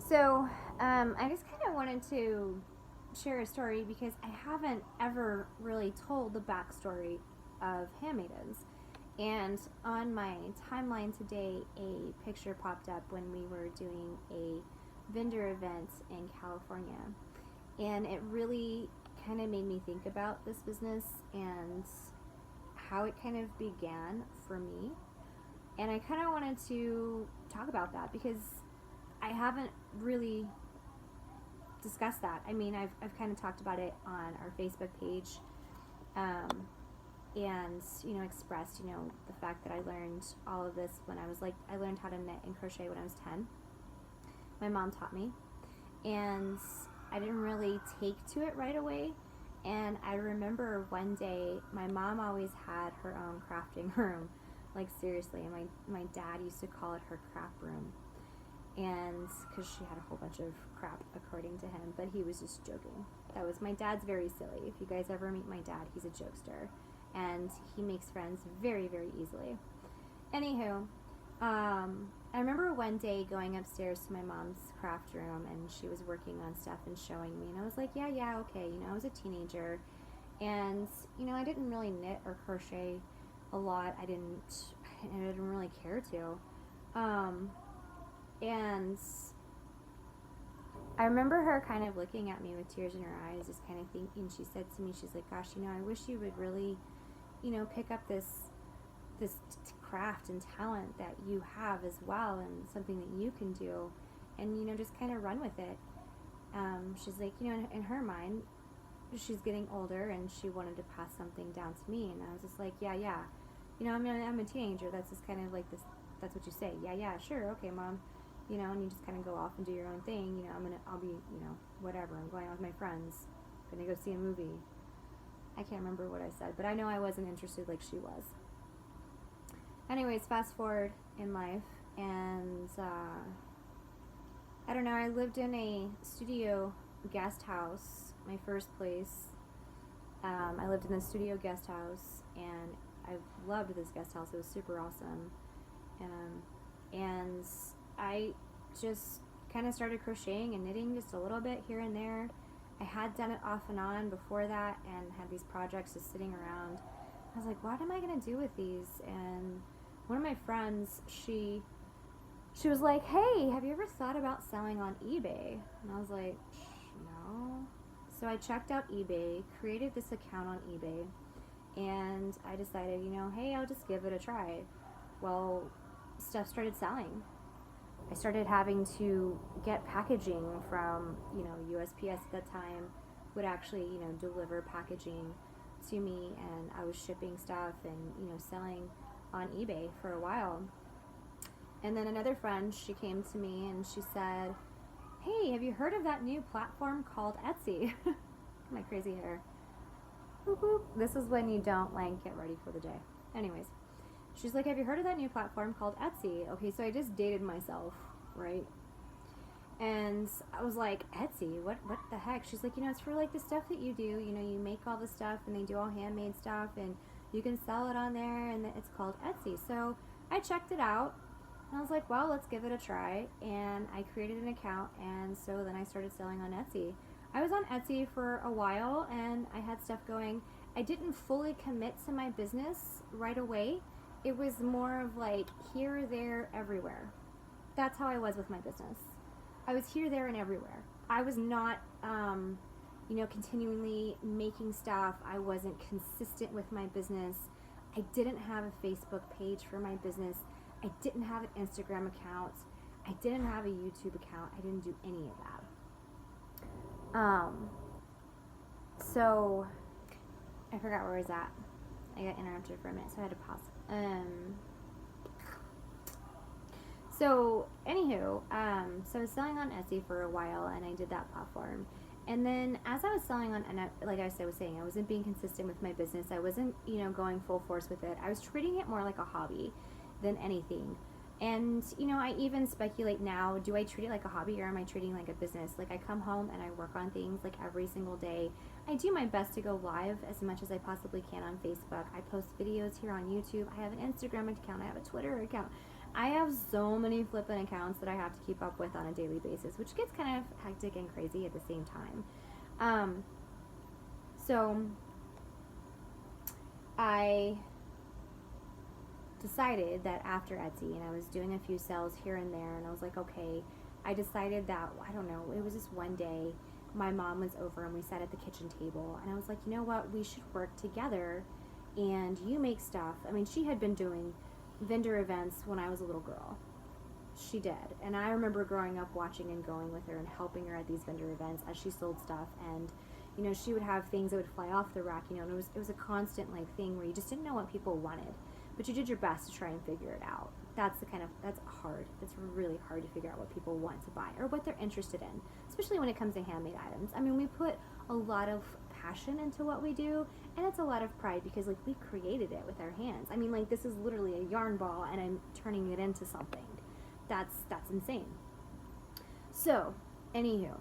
So, I just kind of wanted to share a story because I haven't ever really told the backstory of Handmaidens. And on my timeline today, a picture popped up when we were doing a vendor event in California. And it really kind of made me think about this business and how it kind of began for me. And I kind of wanted to talk about that because I haven't really discussed that. I mean, I've kind of talked about it on our Facebook page, and expressed the fact that I learned all of this when I learned how to knit and crochet when I was 10. My mom taught me, and I didn't really take to it right away. And I remember one day my mom always had her own crafting room, like seriously, and my dad used to call it her craft room. And because she had a whole bunch of crap according to him, but he was just joking. My dad's very silly. If you guys ever meet my dad, he's a jokester, and he makes friends very, very easily. Anywho, I remember one day going upstairs to my mom's craft room, and she was working on stuff and showing me, and I was like, yeah, okay. I was a teenager, and I didn't really knit or crochet a lot. I didn't really care to. And I remember her kind of looking at me with tears in her eyes, just kind of thinking. She said to me, she's like, "Gosh, I wish you would really, pick up this craft and talent that you have as well, and something that you can do, and just kind of run with it." She's like, in her mind, she's getting older, and she wanted to pass something down to me, and I was just like, yeah. I'm a teenager. That's just kind of like this. That's what you say. Yeah, sure, okay, Mom. And you just kind of go off and do your own thing. I'll be, whatever. I'm going out with my friends. Gonna go see a movie. I can't remember what I said, but I know I wasn't interested like she was. Anyways, fast forward in life, and I don't know. I lived in a studio guest house, my first place. I lived in the studio guest house, and I loved this guest house. It was super awesome. And I just kind of started crocheting and knitting just a little bit here and there. I had done it off and on before that, and had these projects just sitting around. I was like, what am I going to do with these? And one of my friends, she was like, hey, have you ever thought about selling on eBay? And I was like, no. So I checked out eBay, created this account on eBay, and I decided, hey, I'll just give it a try. Well, stuff started selling. I started having to get packaging from, USPS at that time would actually, deliver packaging to me, and I was shipping stuff and, selling on eBay for a while. And then another friend, she came to me and she said, hey, have you heard of that new platform called Etsy? My crazy hair. Boop, boop. This is when you don't, get ready for the day. Anyways. She's like, have you heard of that new platform called Etsy? Okay, so I just dated myself, right? And I was like, Etsy? What the heck? She's like, it's for the stuff that you do. You make all the stuff, and they do all handmade stuff, and you can sell it on there, and it's called Etsy. So I checked it out, and I was like, well, let's give it a try. And I created an account, and so then I started selling on Etsy. I was on Etsy for a while, and I had stuff going. I didn't fully commit to my business right away. It was more of here, there, everywhere. That's how I was with my business. I was here, there, and everywhere. I was not, continually making stuff. I wasn't consistent with my business. I didn't have a Facebook page for my business. I didn't have an Instagram account. I didn't have a YouTube account. I didn't do any of that. So I forgot where I was at. I got interrupted for a minute, so I had to pause. So anywho, so I was selling on Etsy for a while, and I did that platform. And then as I was selling on, and like I was saying, I wasn't being consistent with my business. I wasn't, going full force with it. I was treating it more like a hobby than anything. And, I even speculate now, do I treat it like a hobby, or am I treating it like a business? I come home and I work on things every single day. I do my best to go live as much as I possibly can on Facebook. I post videos here on YouTube. I have an Instagram account. I have a Twitter account. I have so many flippin' accounts that I have to keep up with on a daily basis, which gets kind of hectic and crazy at the same time. So I decided that after Etsy, and I was doing a few sales here and there, and I was like, okay, I decided that, I don't know, it was just one day, my mom was over and we sat at the kitchen table, and I was like, you know what, we should work together, and you make stuff. I mean, she had been doing vendor events when I was a little girl. She did. And I remember growing up watching and going with her and helping her at these vendor events as she sold stuff. And, you know, she would have things that would fly off the rack, you know, and it was a constant like thing where you just didn't know what people wanted, but you did your best to try and figure it out. That's hard. That's really hard to figure out what people want to buy or what they're interested in, especially when it comes to handmade items. I mean, we put a lot of passion into what we do, and it's a lot of pride because like we created it with our hands. I mean, like this is literally a yarn ball and I'm turning it into something. That's insane. So, anywho,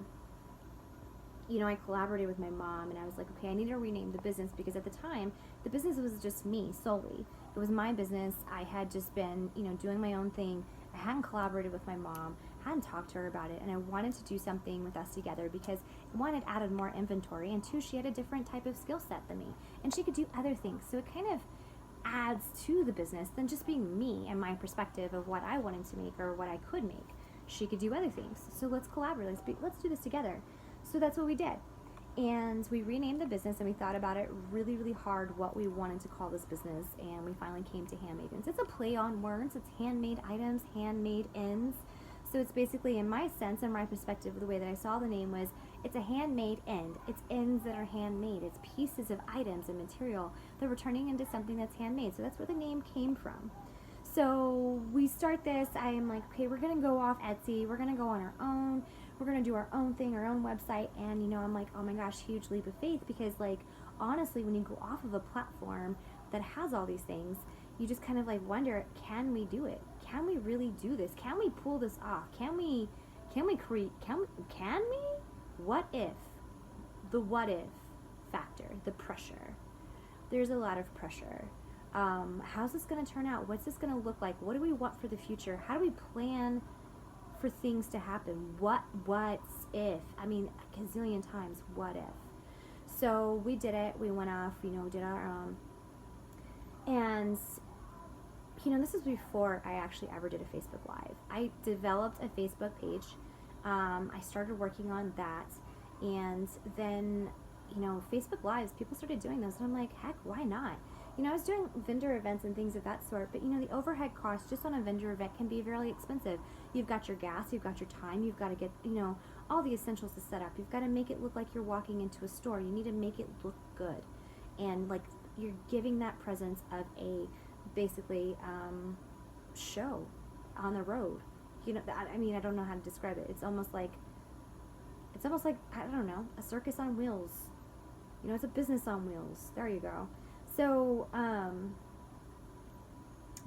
you know, I collaborated with my mom and I was like, okay, I need to rename the business because at the time, the business was just me solely. It was my business. I had just been, you know, doing my own thing. I hadn't collaborated with my mom, hadn't talked to her about it, and I wanted to do something with us together because one, it added more inventory, and two, she had a different type of skill set than me, and she could do other things. So it kind of adds to the business than just being me and my perspective of what I wanted to make or what I could make. She could do other things. So let's collaborate. Let's do this together. So that's what we did. And we renamed the business and we thought about it really, really hard what we wanted to call this business, and we finally came to HandMadens. It's a play on words. It's handmade items, handmade ends. So it's basically, in my sense and my perspective, the way that I saw the name was, it's a handmade end. It's ends that are handmade. It's pieces of items and material that we're turning into something that's handmade. So that's where the name came from. So we start this, I am like, okay, we're going to go off Etsy. We're going to go on our own. We're going to do our own thing, our own website. And, you know, I'm like, oh my gosh, huge leap of faith because, like, honestly, when you go off of a platform that has all these things, you just kind of like wonder, can we do it? Can we really do this? Can we pull this off? Can we create, can we? What if? The what if factor, the pressure. There's a lot of pressure. How's this going to turn out? What's this going to look like? What do we want for the future? How do we plan for things to happen? What's if? I mean, a gazillion times, what if? So we did it. We went off, you know, did our own. And, you know, this is before I actually ever did a Facebook Live. I developed a Facebook page. I started working on that. And then, you know, Facebook Lives, people started doing those. And I'm like, heck, why not? You know, I was doing vendor events and things of that sort, but, you know, the overhead cost just on a vendor event can be very expensive. You've got your gas, you've got your time, you've got to get, you know, all the essentials to set up. You've got to make it look like you're walking into a store. You need to make it look good. And, like, you're giving that presence of a, basically, show on the road. You know, I mean, I don't know how to describe it. It's almost like, I don't know, a circus on wheels. You know, it's a business on wheels. There you go. So,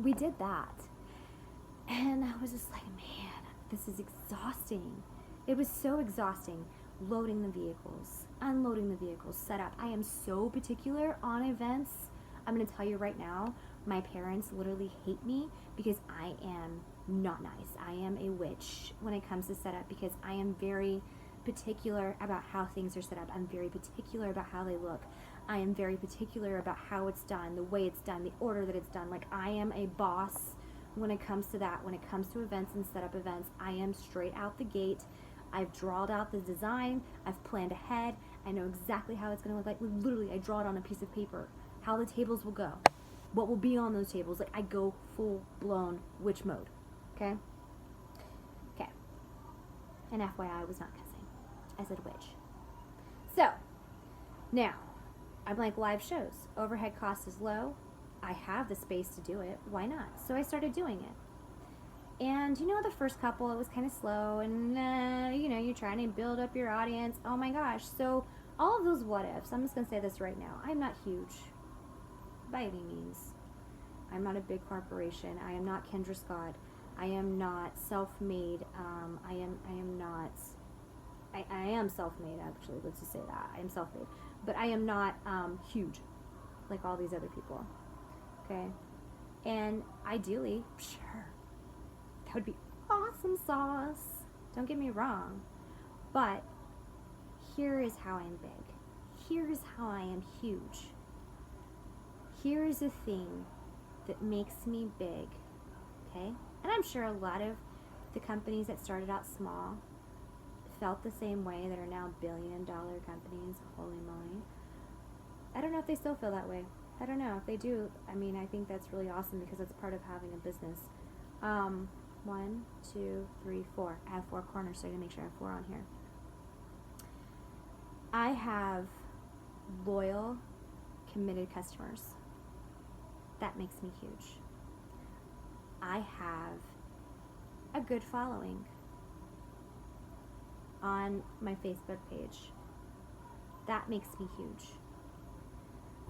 we did that. And I was just like, man, this is exhausting. It was so exhausting. Loading the vehicles, unloading the vehicles, setup. I am so particular on events. I'm going to tell you right now, my parents literally hate me because I am not nice. I am a witch when it comes to setup because I am very particular about how things are set up. I'm very particular about how they look. I am very particular about how it's done, the way it's done, the order that it's done. Like, I am a boss when it comes to that. When it comes to events and setup events, I am straight out the gate. I've drawn out the design. I've planned ahead. I know exactly how it's going to look like. Literally, I draw it on a piece of paper. How the tables will go. What will be on those tables. Like, I go full-blown witch mode. Okay? Okay. And FYI, I was not cussing. I said witch. So, now, I'm like, live shows. Overhead cost is low. I have the space to do it. Why not? So I started doing it. And, you know, the first couple, it was kind of slow. And, you know, you're trying to build up your audience. Oh, my gosh. So all of those what-ifs, I'm just going to say this right now. I'm not huge by any means. I'm not a big corporation. I am not Kendra Scott. I am not self-made. I am self-made, actually. Let's just say that. I am self-made. But I am not huge like all these other people. Okay? And ideally, sure, That would be awesome sauce. Don't get me wrong. But here is how I'm big. Here's how I am huge. Here is a thing that makes me big, okay? And I'm sure a lot of the companies that started out small felt the same way, that are now billion-dollar companies. Holy moly. I don't know if they still feel that way. I don't know. If they do, I mean, I think that's really awesome, because it's part of having a business. 1, 2, 3, 4. I have 4 corners, so I gotta make sure I have 4 on here. I have loyal, committed customers. That makes me huge. I have a good following on my Facebook page. That makes me huge.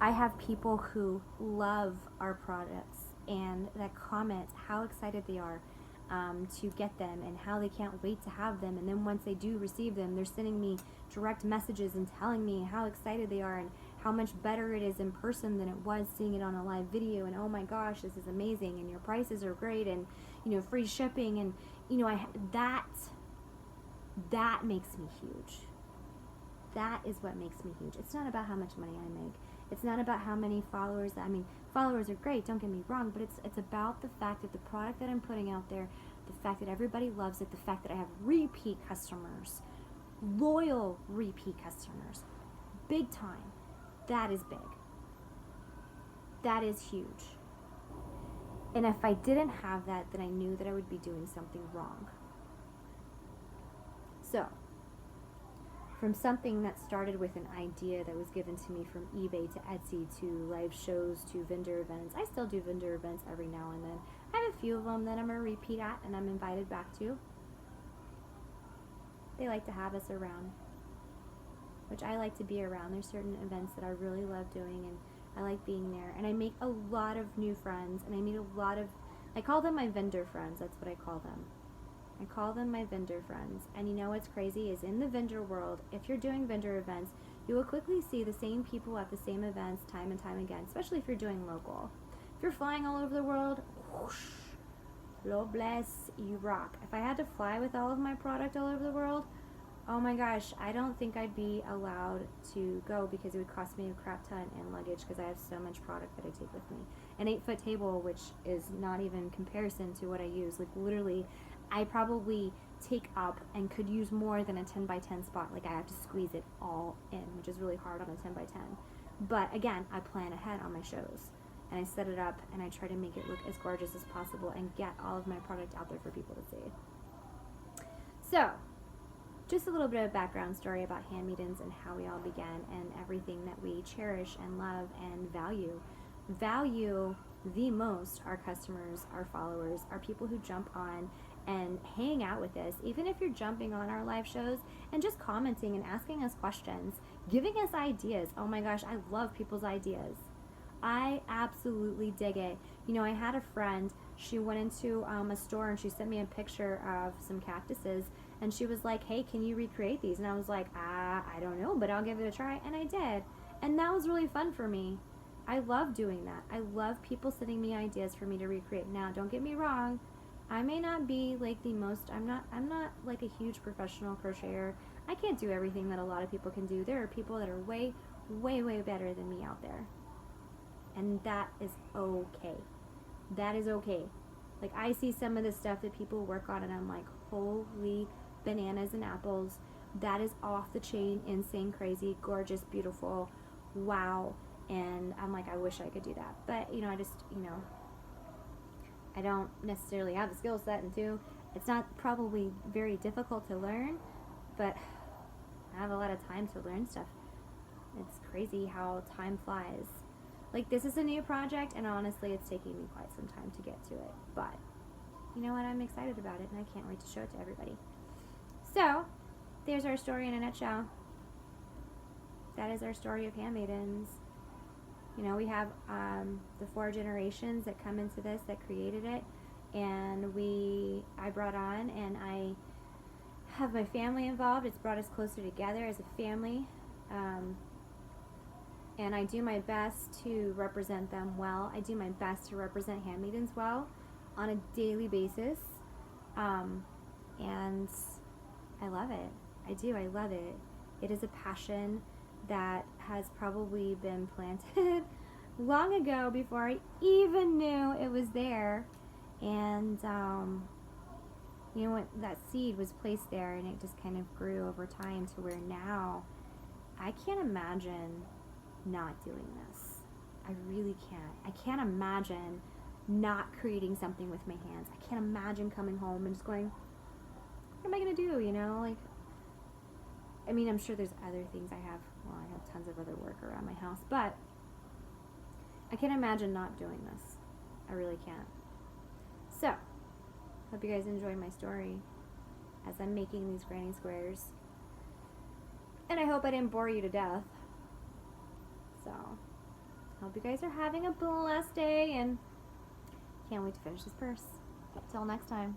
I have people who love our products and that comment how excited they are to get them and how they can't wait to have them. And then once they do receive them, they're sending me direct messages and telling me how excited they are and how much better it is in person than it was seeing it on a live video. And oh my gosh, this is amazing, and your prices are great, and free shipping, and that makes me huge. That is what makes me huge. It's not about how much money I make. It's not about how many followers. Followers are great, don't get me wrong, but it's about the fact that the product that I'm putting out there, the fact that everybody loves it, the fact that I have repeat customers, loyal repeat customers, big time. That is big. That is huge. And if I didn't have that, then I knew that I would be doing something wrong. So, from something that started with an idea that was given to me from eBay to Etsy to live shows to vendor events. I still do vendor events every now and then. I have a few of them that I'm a repeat at and I'm invited back to. They like to have us around, which I like to be around. There's certain events that I really love doing and I like being there. And I make a lot of new friends, and I meet a lot of, I call them my vendor friends. That's what I call them. I call them my vendor friends. And you know what's crazy is, in the vendor world, if you're doing vendor events, you will quickly see the same people at the same events time and time again, especially if you're doing local. If you're flying all over the world, whoosh, Lord bless, you rock. If I had to fly with all of my product all over the world, oh my gosh, I don't think I'd be allowed to go, because it would cost me a crap ton in luggage, because I have so much product that I take with me. An 8-foot table, which is not even comparison to what I use. Like literally, I probably take up and could use more than a 10 by 10 spot. Like I have to squeeze it all in, which is really hard on a 10 by 10. But again, I plan ahead on my shows, and I set it up and I try to make it look as gorgeous as possible and get all of my product out there for people to see. So, just a little bit of background story about HandMadends and how we all began, and everything that we cherish and love and value. Value the most our customers, our followers, our people who jump on and hang out with us, even if you're jumping on our live shows and just commenting and asking us questions, giving us ideas. Oh my gosh, I love people's ideas. I absolutely dig it. I had a friend, she went into a store and she sent me a picture of some cactuses, and she was like, hey, can you recreate these? And I was like, I don't know, but I'll give it a try. And I did. And that was really fun for me. I love doing that. I love people sending me ideas for me to recreate. Now, don't get me wrong. I may not be like the most, I'm not like a huge professional crocheter. I can't do everything that a lot of people can do. There are people that are way, way, way better than me out there. And that is okay. That is okay. Like, I see some of the stuff that people work on and I'm like, holy bananas and apples. That is off the chain, insane, crazy, gorgeous, beautiful. Wow. And I'm like, I wish I could do that. But, I just, I don't necessarily have the skill set, and two, it's not probably very difficult to learn, but I have a lot of time to learn stuff. It's crazy how time flies. Like, this is a new project, and honestly, it's taking me quite some time to get to it. But, you know what? I'm excited about it, and I can't wait to show it to everybody. So, there's our story in a nutshell. That is our story of HandMadens. We have the 4 generations that come into this, that created it, and I brought on, and I have my family involved. It's brought us closer together as a family, and I do my best to represent them well. I do my best to represent HandMadens well on a daily basis. And I love it. I do. I love it. It is a passion that has probably been planted long ago before I even knew it was there. And you know what, that seed was placed there, and it just kind of grew over time to where now I can't imagine not doing this. I really can't. I can't imagine not creating something with my hands. I can't imagine coming home and just going, what am I going to do, you know? Like, I mean, I'm sure there's other things I have. Well, I have tons of other work around my house, but I can't imagine not doing this. I really can't. So, hope you guys enjoy my story as I'm making these granny squares. And I hope I didn't bore you to death. So, hope you guys are having a blessed day, and can't wait to finish this purse. Till next time.